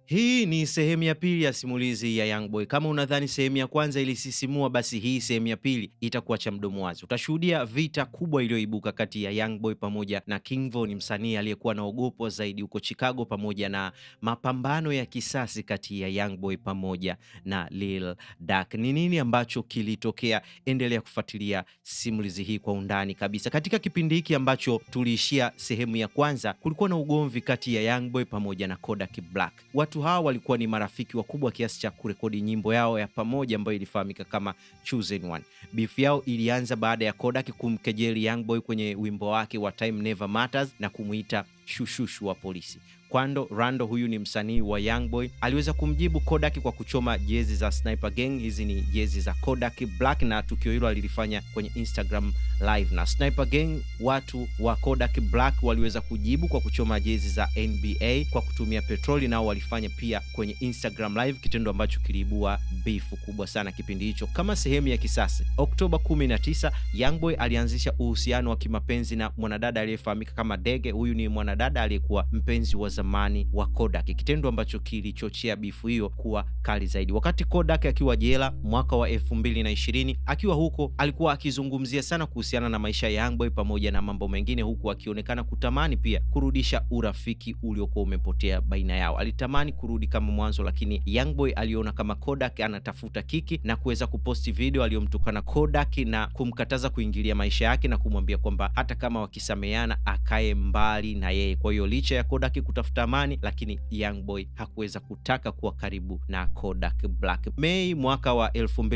Hii ni sehemu ya pili ya simulizi ya Young Boy. Kama unadhani sehemu ya kwanza ilisisimua, basi hii sehemu ya pili itakuacha mdomo wazi. Utashuhudia vita kubwa iliyoibuka kati ya Young Boy pamoja na King Von, ni msanii aliyekuwa anaogopwa zaidi huko Chicago, pamoja na mapambano ya kisasi kati ya Young Boy pamoja na Lil Durk. Ni nini ambacho kilitokea? Endelea kufuatilia simulizi hii kwa undani kabisa. Katika kipindi hiki ambacho tuliishia sehemu ya kwanza, kulikuwa na ugomvi kati ya Young Boy pamoja na Kodak Black. Watu hawa walikuwa ni marafiki wakubwa kiasi cha kurekodi nyimbo yao ya pamoja ambayo ilifahamika kama Chosen One. Beef yao ilianza baada ya Kodak kumkejeli Young Boy kwenye wimbo wake wa Time Never Matters na kumuita shushushu wa polisi. Kwando Rando, huyu ni msanii wa Young Boy, aliweza kumjibu Kodak kwa kuchoma jezi za Sniper Gang. Hizi ni jezi za Kodak Black, na tukio hilo alilifanya kwenye Instagram live. Na Sniper Gang, watu wa Kodak Black, waliweza kujibu kwa kuchoma jezi za NBA kwa kutumia petroli, nao walifanya pia kwenye Instagram live, kitendo ambacho kiliibua beef kubwa sana kipindi hicho. Kama sehemu ya kisasi, Oktoba 19, Young Boy alianzisha uhusiano wa kimapenzi na mwanadada aliyefahamika kama Dege. Huyu ni mwanadada aliyekuwa mpenzi wa zamani wa Kodak, kitendo ambacho kilichochea bifu hiyo kuwa kali zaidi. Wakati Kodak akiwa jela mwaka wa 2020, akiwa huko alikuwa akizungumzia sana kuhusiana na maisha ya Young Boy pamoja na mambo mengine, huku akionekana kutamani pia kurudisha urafiki uliokuwa umepotea baina yao. Alitamani kurudi kama mwanzo, lakini Young Boy aliona kama Kodak anatafuta kiki na kuweza kuposti video aliyomtukana Kodak na kumkataza kuingilia maisha yake na kumwambia kwamba hata kama wakisameheana akae mbali na yeye. Kwa hiyo licha ya Kodak kutafuta amani, lakini Young Boy hakuweza kutaka kuwa karibu na Kodak Black. Mei mwaka wa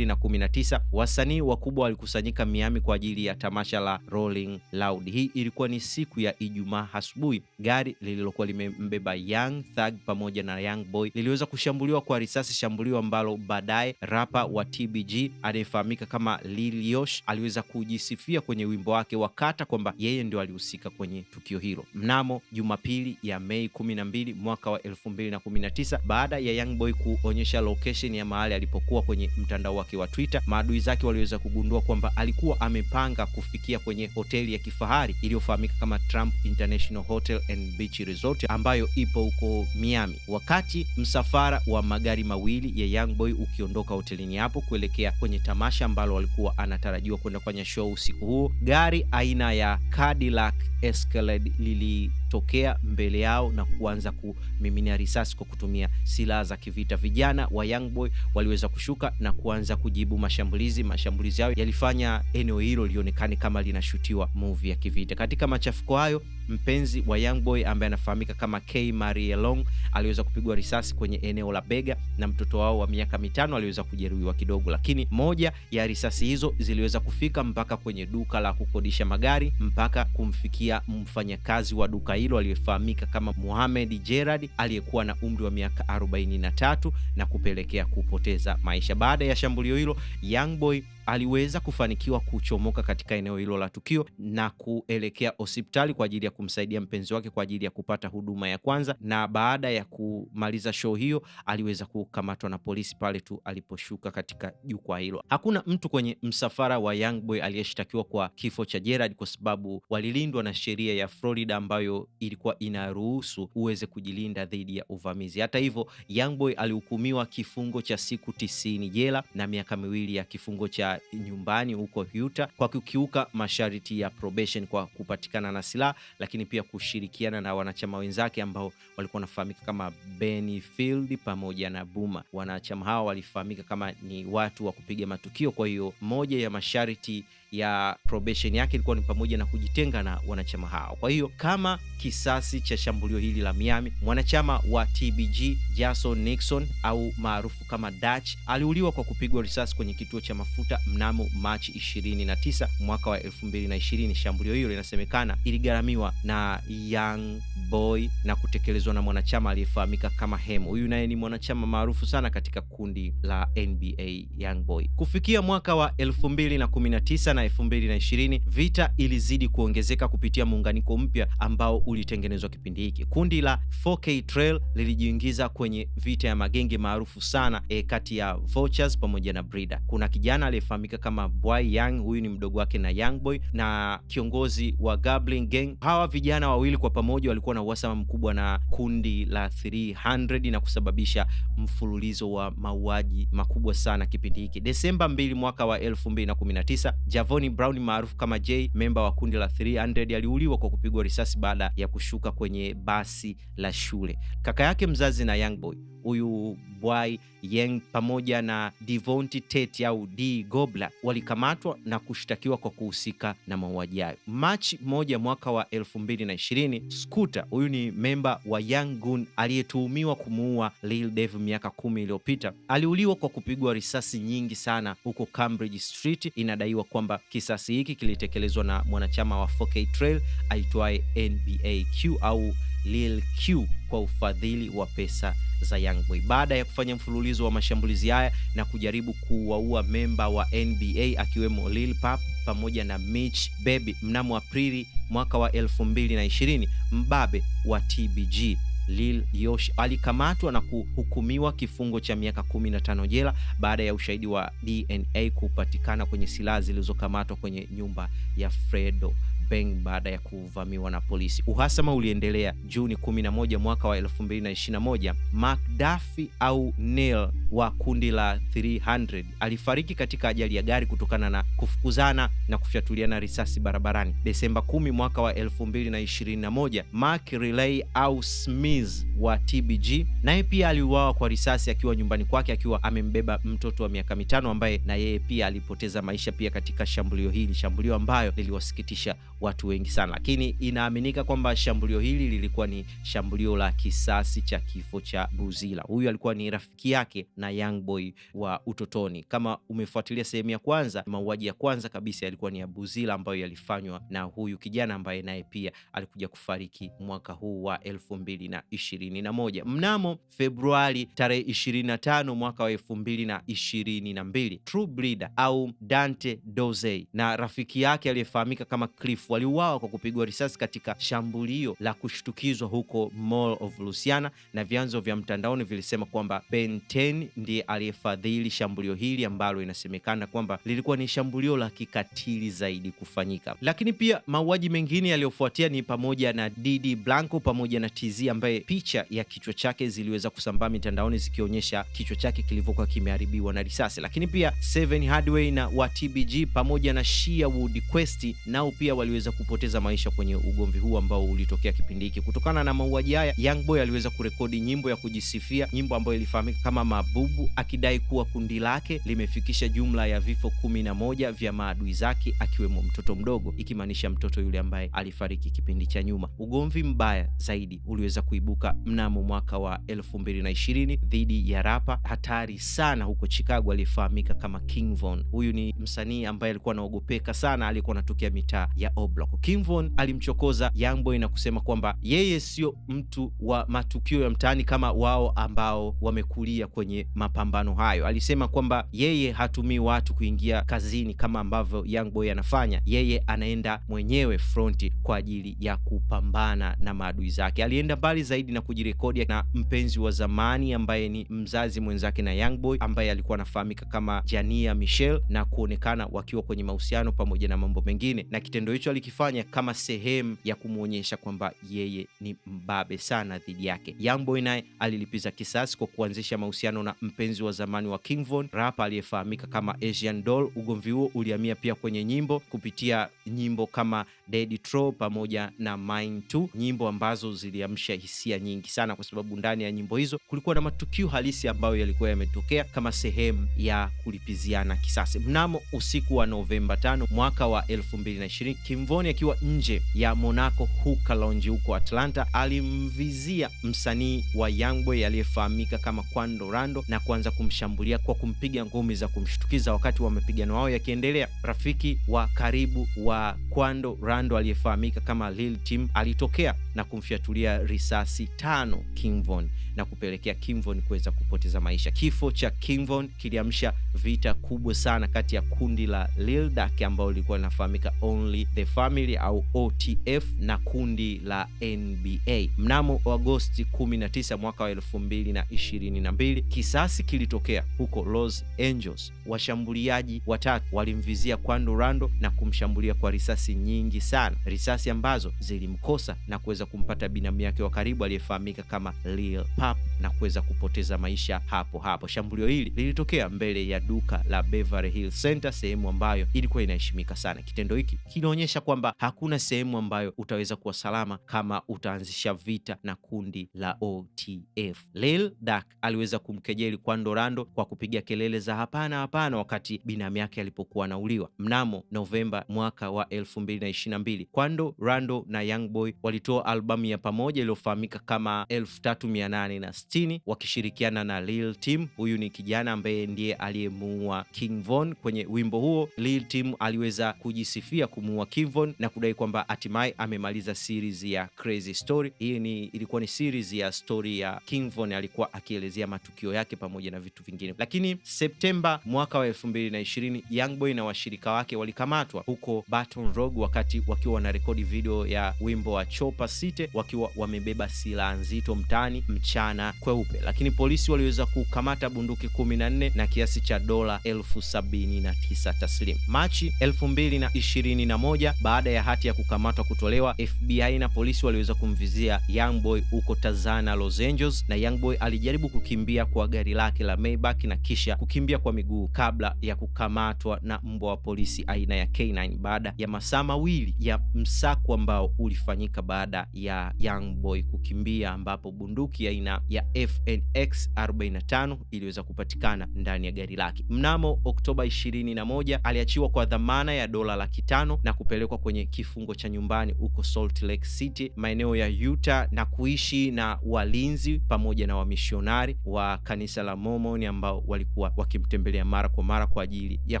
2019, wasanii wakubwa walikusanyika Miami kwa ajili ya tamasha la Rolling Loud. Hii ilikuwa ni siku ya Ijumaa asubuhi. Gari lililokuwa limembeba Young Thug pamoja na Young Boy liliweza kushambuliwa kwa risasi, shambulio ambalo baadaye rapa wa TBG anayefahamika kama Lil Yosh aliweza kujisifia kwenye wimbo wake wa Kata kwamba yeye ndio alihusika kwenye tukio hilo. Mnamo Jumapili ya Mei 12 mwaka wa 2019, baada ya Young Boy kuonyesha location ya mahali alipokuwa kwenye mtandao wake wa Twitter, maadui zake waliweza kugundua kwamba alikuwa amepanga kufikia kwenye hoteli ya kifahari iliyofahamika kama Trump International Hotel and Beach Resort ambayo ipo huko Miami. Wakati msafara wa magari mawili ya Young Boy ukiondoka hotelini hapo kuelekea kwenye tamasha ambalo walikuwa anatarajiwa kwenda kufanya show usiku huo, gari aina ya Cadillac Escalade lilitokea mbele yao na kuanza kumiminia risasi kwa kutumia silaha za kivita. Vijana wa Young Boy waliweza kushuka na kuanza kujibu mashambulizi. Mashambulizi yao yalifanya eneo hilo lionekane kama linashutiwa movie ya kivita. Katika machafuko hayo, mpenzi wa Young Boy ambaye anafahamika kama K Marie Long aliweza kupigwa risasi kwenye eneo la bega, na mtoto wao wa miaka 5 aliweza kujeruhiwa kidogo, lakini moja ya risasi hizo ziliweza kufika mpaka kwenye duka la kukodisha magari, mpaka kumfikia mfanyakazi wa duka hilo aliyefahamika kama Mohamed Gerard aliyekuwa na umri wa miaka 43 na kupelekea kupoteza maisha. Baada ya shambulio hilo, Young Boy aliweza kufanikiwa kuchomoka katika eneo hilo la tukio na kuelekea hospitali kwa ajili ya kumsaidia mpenzi wake kwa ajili ya kupata huduma ya kwanza, na baada ya kumaliza show hiyo aliweza kukamatwa na polisi pale tu aliposhuka katika jukwaa hilo. Hakuna mtu kwenye msafara wa Young Boy aliyeshtakiwa kwa kifo cha Gerard kwa sababu walilindwa na sheria ya Florida ambayo ilikuwa inaruhusu uweze kujilinda dhidi ya uvamizi. Hata hivyo, Young Boy alihukumiwa kifungo cha siku 90 jela na miaka 2 ya kifungo cha nyumbani huko Utah kwa kukiuka masharti ya probation kwa kupatikana na silaha, lakini pia kushirikiana na wanachama wenzake ambao walikuwa wanafahamika kama Benny Field pamoja na Buma. Wanachama hao walifahamika kama ni watu wa kupiga matukio. Kwa hiyo moja ya masharti ya probation yake ilikuwa ni pamoja na kujitenga na wanachama hao. Kwa hiyo kama kisasi cha shambulio hili la Miami, mwanachama wa TBG Jason Nixon au maarufu kama Dutch aliuliwa kwa kupigwa risasi kwenye kituo cha mafuta mnamo Machi 29 mwaka wa 2020. Shambulio hilo linasemekana iligharamiwa na Young Boy na kutekelezwa na mwanachama aliyefahamika kama Hem. Huyu naye ni mwanachama maarufu sana katika kundi la NBA Young Boy. Kufikia mwaka wa 2019 na na 2020 vita ilizidi kuongezeka kupitia muunganiko mpya ambao ulitengenezwa kipindi hiki. Kundi la 4K Trail lilijiingiza kwenye vita ya magenge maarufu sana kati ya Vultures pamoja na Breeder. Kuna kijana aliyefahamika kama Boy Young, huyu ni mdogo wake na Young Boy na kiongozi wa Goblin Gang. Hawa vijana wawili kwa pamoja walikuwa na uhasama mkubwa na kundi la 300 na kusababisha mfululizo wa mauaji makubwa sana kipindi hiki. Desemba 2 mwaka wa 2019, Javon Brown maarufu kama Jay, memba wa kundi la 300, aliuliwa kwa kupigwa risasi baada ya kushuka kwenye basi la shule. Kaka yake mzazi na Young Boy, huyu Boy Yang pamoja na Devonte Tate au D Gobler walikamatwa na kushtakiwa kwa kuhusika na mauaji hayo. Machi 1 mwaka wa 2020, Scooter, huyu ni memba wa Young Gun aliyetuhumiwa kumuua Lil Dave miaka 10 iliyopita, aliuliwa kwa kupigwa risasi nyingi sana huko Cambridge Street. Inadaiwa kwamba kisasi hiki kilitekelezwa na mwanachama wa 4K Trail aitwaye NBA Q au Lil Q kwa ufadhili wa pesa za Young Boy. Baada ya kufanya mfululizo wa mashambulizi haya na kujaribu kuwaua memba wa NBA akiwemo Lil Pump pamoja na Mitch Baby, mnamo Aprili mwaka wa 2020, mbabe wa TBG Lil Yoshi alikamatwa na kuhukumiwa kifungo cha miaka 15 jela baada ya ushahidi wa DNA kupatikana kwenye silaha zilizokamatwa kwenye nyumba ya Fredo Bang baada ya kuvamiwa na polisi. Uhasama uliendelea. Juni 11 mwaka wa 2021, Mark Duffy au Neil wa kundi la 300 alifariki katika ajali ya gari kutokana na kufukuzana na kufyatuliana risasi barabarani. Desemba 10 mwaka wa 2021, Mark Riley au Smith wa TBG naye pia aliuawa kwa risasi akiwa nyumbani kwake akiwa amembeba mtoto wa miaka 5 ambaye na yeye pia alipoteza maisha pia katika shambulio hili, shambulio ambayo liliwasikitisha watu wengi sana. Lakini inaaminika kwamba shambulio hili lilikuwa ni shambulio la kisasi cha kifo cha Buzila. Huyu alikuwa ni rafiki yake na Young Boy wa utotoni. Kama umefuatilia sehemu ya kwanza, mauaji ya kwanza kabisa yalikuwa ni ya Buzila ambayo yalifanywa na huyu kijana ambaye naye pia alikuja kufariki mwaka huu wa 2021. Mnamo Februari tarehe 25 mwaka wa 2022, True Breeder au Dante Doze na rafiki yake aliyefahamika kama Cliff waliuawa kwa kupigwa risasi katika shambulio la kushtukizwa huko Mall of Louisiana, na vyanzo vya mtandaoni vilisema kwamba Ben 10 ndiye aliyefadhili shambulio hili ambalo inasemekana kwamba lilikuwa ni shambulio la kikatili zaidi kufanyika. Lakini pia mauaji mengine yaliyofuatia ni pamoja na Didi Blanco pamoja na TZ ambaye picha ya kichwa chake ziliweza kusambaa mitandaoni zikionyesha kichwa chake kilivyokuwa kimeharibiwa na risasi. Lakini pia Seven Hardway na wa TBG pamoja na Sheerwood Quest nao pia waliweza kupoteza maisha kwenye ugomvi huu ambao ulitokea kipindi hiki. Kutokana na mauaji haya, Young Boy aliweza kurekodi nyimbo ya kujisifia, nyimbo ambayo ilifahamika kama Mabubu, akidai kuwa kundi lake limefikisha jumla ya vifo 11 vya maadui zake akiwemo mtoto mdogo, ikimaanisha mtoto yule ambaye alifariki kipindi cha nyuma. Ugomvi mbaya zaidi uliweza kuibuka mnamo mwaka wa 2020 dhidi ya rapa hatari sana huko Chicago aliyefahamika kama King Von. Huyu ni msanii ambaye alikuwa anaogopeka sana, alikuwa anatokea mitaa ya O-Block. King Von alimchokoza Young Boy na kusema kwamba yeye sio mtu wa matukio ya mtaani kama wao ambao wamekulia kwenye mapambano hayo. Alisema kwamba yeye hatumii watu kuingia kazini kama ambavyo Young Boy anafanya, yeye anaenda mwenyewe fronti kwa ajili ya kupambana na maadui zake. Alienda mbali zaidi na kujirekodi na mpenzi wa zamani ambaye ni mzazi mwenzake na Young Boy ambaye alikuwa anafahamika kama Jania Michelle, na kuonekana wakiwa kwenye mahusiano pamoja na mambo mengine, na kitendo hicho alikifanya kama sehemu ya kumuonyesha kwamba yeye ni mbabe sana dhidi yake. Young Boy naye alilipiza kisasi kwa kuanzisha mahusiano na mpenzi wa zamani wa King Von, rapa aliyefahamika kama Asian Doll. Ugomvi huo ulihamia pia kwenye nyimbo kupitia nyimbo kama Daddy Tro pamoja na Mine Too, nyimbo ambazo ziliamsha hisia nyingi sana kwa sababu ndani ya nyimbo hizo kulikuwa na matukio halisi ambayo yalikuwa yametokea kama sehemu ya kulipiziana kisasi. Mnamo usiku wa Novemba 5 mwaka wa 2020, King Von akiwa nje ya Monaco Hookah Lounge huko Atlanta alimvizia msanii wa Young Boy aliyefahamika kama Quando Rando na kuanza kumshambulia kwa kumpiga ngumi za kumshtukiza. Wakati wa mapigano yao yakiendelea, rafiki wa karibu wa Quando Rando aliyefahamika kama Lil Tim alitokea na kumfyatulia risasi 3 5 King Von na kupelekea King Von kuweza kupoteza maisha. Kifo cha King Von kiliamsha vita kubwa sana kati ya kundi la Lil Durk ambao lilikuwa linafahamika Only the Family au OTF na kundi la NBA. Mnamo Agosti 19 mwaka wa 2022, kisasi kilitokea huko Los Angeles. Washambuliaji watatu walimvizia Quando Rondo na kumshambulia kwa risasi nyingi sana, risasi ambazo zilimkosa na kuweza kumpata binamu yake wa karibu aliyefahamika kama Lil Pump na kuweza kupoteza maisha hapo hapo. Shambulio hili lilitokea mbele ya duka la Beverly Hills Center, sehemu ambayo ilikuwa inaheshimika sana. Kitendo hiki kinaonyesha kwamba hakuna sehemu ambayo utaweza kuwa salama kama utaanzisha vita na kundi la OTF. Lil Durk aliweza kumkejeli Quando Rondo kwa kupiga kelele za hapana hapana wakati binamu yake alipokuwa anauliwa. Mnamo Novemba mwaka wa 2022, Quando Rondo na Youngboy walitoa albamu ya pamoja iliyofahamika kama 3860 wakishirikiana na Lil Tim. Huyu ni kijana ambaye ndiye aliyemuua King Von. Kwenye wimbo huo Lil Tim aliweza kujisifia kumuua King Von na kudai kwamba hatimaye amemaliza series ya Crazy Story. Hii ilikuwa ni series ya story ya King Von, alikuwa akielezea matukio yake pamoja na vitu vingine. Lakini Septemba mwaka wa 2020, Youngboy na washirika wake walikamatwa huko Baton Rouge wakati wakiwa wanarekodi video ya wimbo wa Chopper City wakiwa wamebeba silaha nzito mtaani mchana kweupe. Lakini polisi waliweza kukamata bunduki 14 na kiasi cha dola 79,000 taslim. Machi 2021, baada ya hati ya kukamatwa kutolewa, FBI na polisi waliweza kumvizia Youngboy huko Tazana, Los Angeles, na Youngboy alijaribu kukimbia kwa gari lake la Maybach na kisha kukimbia kwa miguu kabla ya kukamatwa na mbwa wa polisi aina ya K9 baada ya masaa mawili ya msako ambao ulifanyika baada ya Youngboy kukimbia, ambapo bunduki aina ya FNX 45 iliweza kupatikana ndani ya gari lake. Mnamo Oktoba 21 aliachiwa kwa dhamana ya dola 500,000 na kupelekwa kwenye kifungo cha nyumbani huko Salt Lake City, maeneo ya Utah, na kuishi na walinzi pamoja na wamishionari wa kanisa la Mormon ambao walikuwa wakimtembelea mara kwa mara kwa ajili ya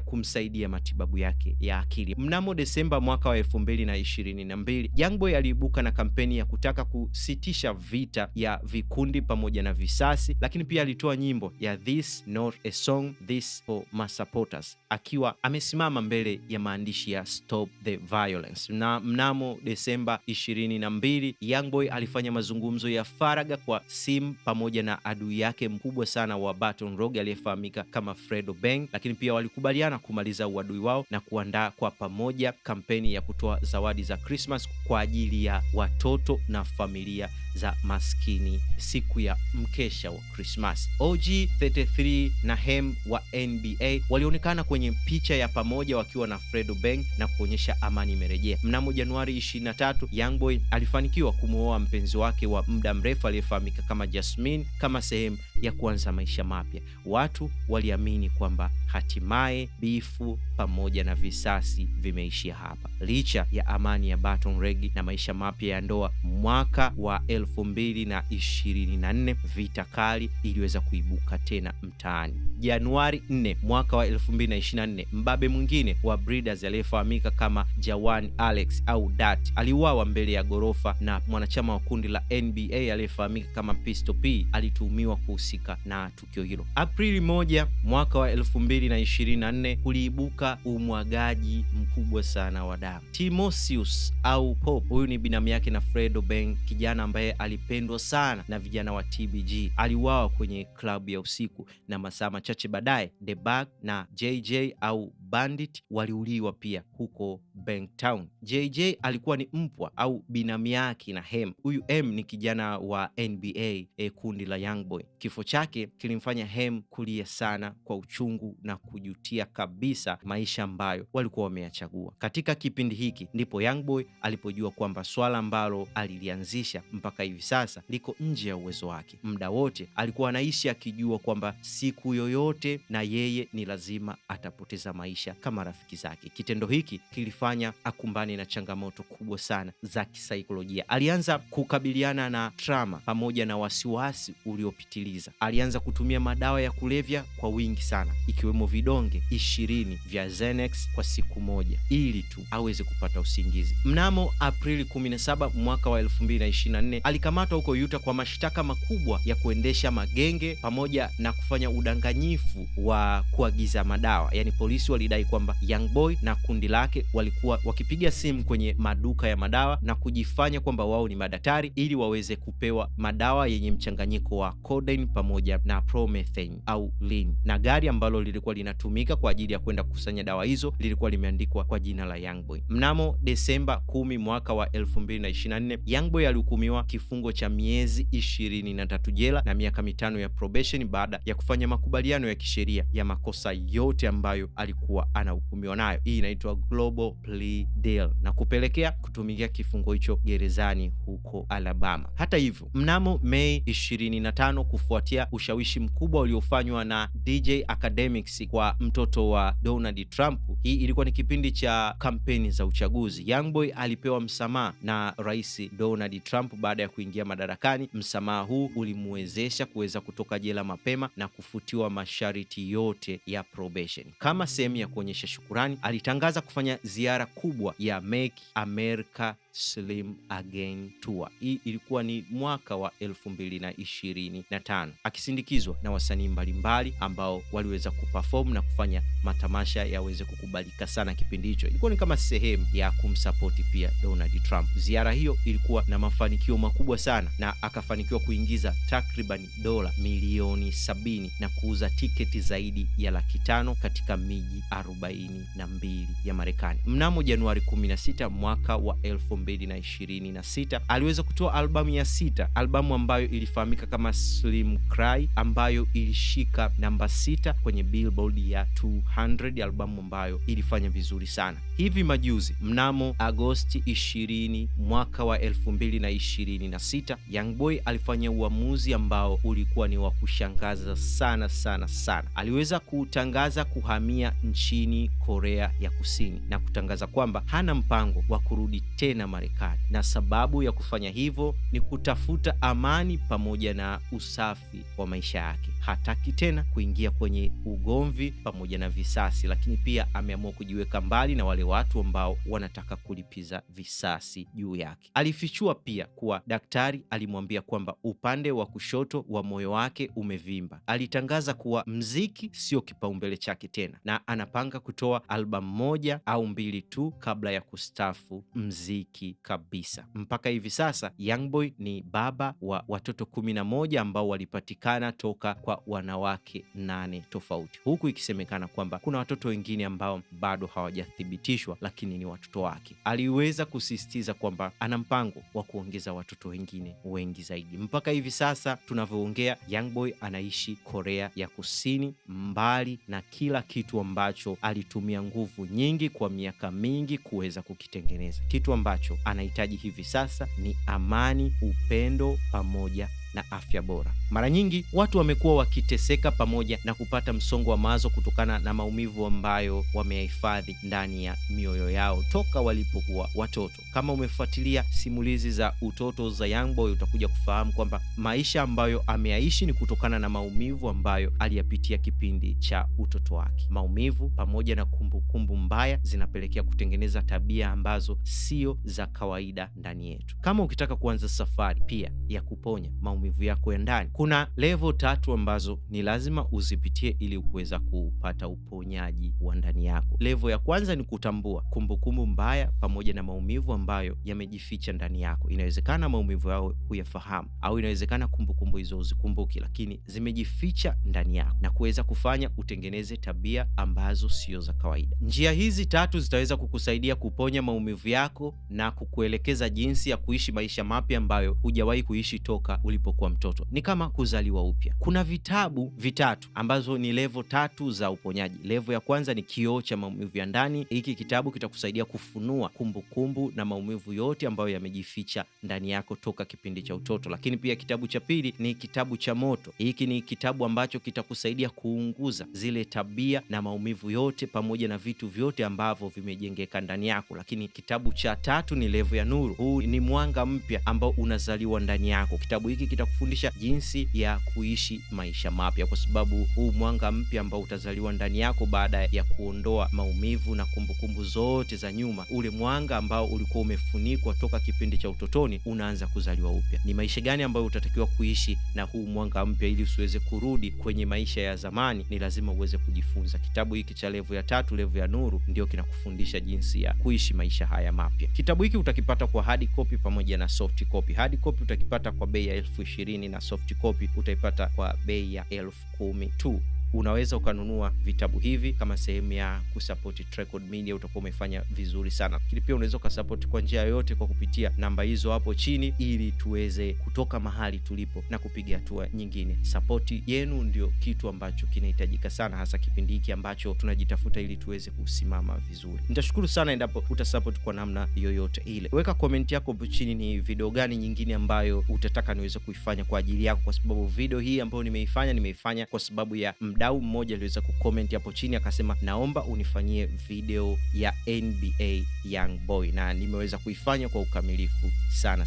kumsaidia matibabu yake ya akili. Mnamo Desemba mwaka wa 2022, Youngboy aliibuka na kampeni ya kutaka kusitisha vita ya vikundi pamoja na visasi, lakini pia alitoa nyimbo ya This Not a Song, This for My Supporters, akiwa amesimama mbele ya maandishi ya Stop the Violence. Na mnamo Desemba 22, Youngboy alifanya mazungumzo ya faragha kwa simu pamoja na adui yake mkubwa sana wa Baton Rouge aliyefahamika kama Fredo Bang, lakini pia walikubaliana kumaliza uadui wao na kuandaa kwa pamoja kampeni ya kutoa zawadi za Christmas kwa ajili ya watoto na familia za maskini siku ya mkesha wa Christmas. OG33 na Hem wa NBA walionekana kwenye picha ya pamoja wakiwa na Fredo Bang na kuonyesha amani imerejea. Mnamo Januari 23, Youngboy alifanikiwa kumuoa mpenzi wake wa muda mrefu aliyefahamika kama Jasmine kama sehemu ya kuanza maisha mapya. Watu waliamini kwamba hatimaye bifu pamoja na visasi vimeishia hapa. Licha ya amani ya Baton Rouge na maisha mapya ya ndoa, mwaka wa 2024 vita kali iliweza kuibuka tena mtaani. Januari 4 mwaka wa 2024, mbabe mwingine wa Breeders aliyefahamika kama Jawan Alex au Dat aliuawa mbele ya gorofa na mwanachama wa kundi la NBA aliyefahamika kama Pistol P alituhumiwa kuhusika na tukio hilo. Aprili 1 mwaka wa 2024 kuliibuka umwagaji mkubwa sana wa damu. Timosius au Pop, huyu ni binamu yake na Fredo Bang, kijana ambaye alipendwa sana na vijana wa TBG, aliuawa kwenye klabu ya usiku, na masaa machache baadaye The Bag na JJ au Bandit waliuliwa pia huko Bangtown. JJ alikuwa ni mpwa au binamu yake na Hem. Huyu Hem ni kijana wa NBA kundi la Youngboy. Kifo chake kilimfanya Hem kulia sana kwa uchungu na kujutia kabisa maisha ambayo walikuwa wameyachagua. Katika kipindi hiki ndipo Youngboy alipojua kwamba swala ambalo alilianzisha mpaka hivi sasa liko nje ya uwezo wake. Muda wote alikuwa anaishi akijua kwamba siku yoyote na yeye ni lazima atapoteza maisha kama rafiki zake. Kitendo hiki kilifanya akumbane na changamoto kubwa sana za kisaikolojia. Alianza kukabiliana na trauma pamoja na wasiwasi uliopitiliza. kumaliza, alianza kutumia madawa ya kulevya kwa wingi sana, ikiwemo vidonge 20 vya Xanax kwa siku moja ili tu aweze kupata usingizi. Mnamo Aprili 17 mwaka wa 2024 alikamatwa huko Utah kwa mashtaka makubwa ya kuendesha magenge pamoja na kufanya udanganyifu wa kuagiza madawa. Yani polisi walidai kwamba Young Boy na kundi lake walikuwa wakipiga simu kwenye maduka ya madawa na kujifanya kwamba wao ni madaktari ili waweze kupewa madawa yenye mchanganyiko wa codeine pamoja na promethazine au lean, na gari ambalo lilikuwa linatumika kwa ajili ya kwenda kukusanya dawa hizo lilikuwa limeandikwa kwa jina la Young Boy. Mnamo Desemba 10 mwaka wa 2024 Young Boy alihukumiwa kifungo cha miezi 23 jela na miaka 5 ya probation baada ya kufanya makubaliano ya kisheria ya makosa yote ambayo alikuwa anahukumiwa nayo. Hii inaitwa global plea deal na kupelekea kutumikia kifungo hicho gerezani huko Alabama. Hata hivyo, mnamo Mei 25 kufuatia ushawishi mkubwa uliofanywa na DJ Academics kwa mtoto wa Donald Trump, hii ilikuwa ni kipindi cha kampeni za uchaguzi, Young Boy alipewa msamaha na Rais Donald Trump baada ya kuingia madarakani. Msamaha huu ulimwezesha kuweza kutoka jela mapema na kufutiwa masharti yote ya probation. Kama sehemu ya kuonyesha shukurani, alitangaza kufanya ziara kubwa ya Make America Slim Again Tour. Hii ilikuwa ni mwaka wa 2025 akisindikizwa na wasanii mbalimbali ambao waliweza kuperform na kufanya matamasha yaweze kukubalika sana kipindi hicho. Ilikuwa ni kama sehemu ya kumsapoti pia Donald Trump. Ziara hiyo ilikuwa na mafanikio makubwa sana na akafanikiwa kuingiza takriban dola milioni 70 na kuuza tiketi zaidi ya 500,000 katika miji 42 ya Marekani. Mnamo Januari 16 mwaka wa 2026 aliweza kutoa albamu ya 6, albamu ambayo ilifahamika kama Slim Cry, ambayo ilishika namba 6 kwenye Billboard ya 200, albamu ambayo ilifanya vizuri sana. Hivi majuzi mnamo Agosti 20 mwaka wa 2026 Young Boy alifanya uamuzi ambao ulikuwa ni wa kushangaza sana sana sana. Aliweza kutangaza kuhamia nchini Korea ya Kusini na kutangaza kwamba hana mpango wa kurudi tena Marekani, na sababu ya kufanya hivyo ni kutafuta amani pamoja na usafi wa maisha yake. Hataki tena kuingia kwenye ugomvi pamoja na visasi, lakini pia ameamua kujiweka mbali na wale watu ambao wanataka kulipiza visasi juu yake. Alifichua pia kuwa daktari alimwambia kwamba upande wa kushoto wa moyo wake umevimba. Alitangaza kuwa mziki sio kipaumbele chake tena na anapanga kutoa albamu 1 au 2 tu kabla ya kustafu mziki kabisa. Mpaka hivi sasa Young Boy ni baba wa watoto 11 ambao walipatikana toka kwa wanawake 8 tofauti, huku ikisemekana kwamba kuna watoto wengine ambao bado hawajathibitishwa lakini ni watoto wake. Aliweza kusisitiza kwamba ana mpango wa kuongeza watoto wengine wengi zaidi. Mpaka hivi sasa tunavyoongea, Young Boy anaishi Korea ya Kusini, mbali na kila kitu ambacho alitumia nguvu nyingi kwa miaka mingi kuweza kukitengeneza. Kitu ambacho anahitaji hivi sasa ni amani, upendo pamoja na afya bora. Mara nyingi watu wamekuwa wakiteseka pamoja na kupata msongo wa mawazo kutokana na maumivu ambayo wameyahifadhi ndani ya mioyo yao toka walipokuwa watoto. Kama umefuatilia simulizi za utoto za Young Boy, utakuja kufahamu kwamba maisha ambayo ameyaishi ni kutokana na maumivu ambayo aliyapitia kipindi cha utoto wake. Maumivu pamoja na kumbukumbu mbaya zinapelekea kutengeneza tabia ambazo sio za kawaida ndani yetu. Kama ukitaka kuanza safari pia ya kuponya maumivu yako ya ndani, kuna level 3 ambazo ni lazima uzipitie ili kuweza kupata uponyaji wa ndani yako. Level ya kwanza ni kutambua kumbukumbu mbaya pamoja na maumivu ambayo yamejificha ndani yako. Inawezekana maumivu yao huyafahamu, au inawezekana kumbukumbu hizo uzikumbuki, lakini zimejificha ndani yako na kuweza kufanya utengeneze tabia ambazo sio za kawaida. Njia hizi 3 zitaweza kukusaidia kuponya maumivu yako na kukuelekeza jinsi ya kuishi maisha mapya ambayo hujawahi kuishi toka ulipokuwa mtoto. Ni kama kuzaliwa upya. Kuna vitabu 3 ambazo ni level 3 za uponyaji. Level ya kwanza ni kioo cha maumivu ya ndani. Hiki kitabu kitakusaidia kufunua kumbukumbu na maumivu yote ambayo yamejificha ndani yako toka kipindi cha utoto. Lakini pia kitabu cha pili ni kitabu cha moto. Hiki ni kitabu ambacho kitakusaidia kuunguza zile tabia na maumivu yote pamoja na vitu vyote ambavyo vimejengeka ndani yako. Lakini kitabu cha 3 ni level ya nuru. Huu ni mwanga mpya ambao unazaliwa ndani yako. Kitabu hiki itakufundisha jinsi ya kuishi maisha mapya, kwa sababu huu mwanga mpya ambao utazaliwa ndani yako baada ya kuondoa maumivu na kumbukumbu zote za nyuma, ule mwanga ambao ulikuwa umefunikwa toka kipindi cha utotoni unaanza kuzaliwa upya. Ni maisha gani ambayo utatakiwa kuishi na huu mwanga mpya ili usiweze kurudi kwenye maisha ya zamani? Ni lazima uweze kujifunza. Kitabu hiki cha Level ya 3, Level ya Nuru, ndio kinakufundisha jinsi ya kuishi maisha haya mapya. Kitabu hiki utakipata kwa hard copy pamoja na soft copy. Hard copy utakipata kwa bei ya 20,000 na soft copy utaipata kwa bei ya 10,000 tu. Unaweza ukanunua vitabu hivi kama sehemu ya kusupport Tricod Media, utakuwa umefanya vizuri sana. Lakini pia unaweza ukasupport kwa njia yoyote kwa kupitia namba hizo hapo chini, ili tuweze kutoka mahali tulipo na kupiga hatua nyingine. Support yenu ndio kitu ambacho kinahitajika sana, hasa kipindi hiki ambacho tunajitafuta ili tuweze kusimama vizuri. Nitashukuru sana endapo utasupport kwa namna yoyote ile. Weka comment yako hapo chini, ni video gani nyingine ambayo utataka niweze kuifanya kwa ajili yako, kwa sababu video hii ambayo nimeifanya kwa sababu ya mdau mmoja aliweza kucomment hapo chini akasema, naomba unifanyie video ya NBA Young Boy, na nimeweza kuifanya kwa ukamilifu sana.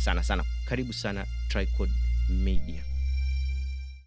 Karibu sana Tricod Media.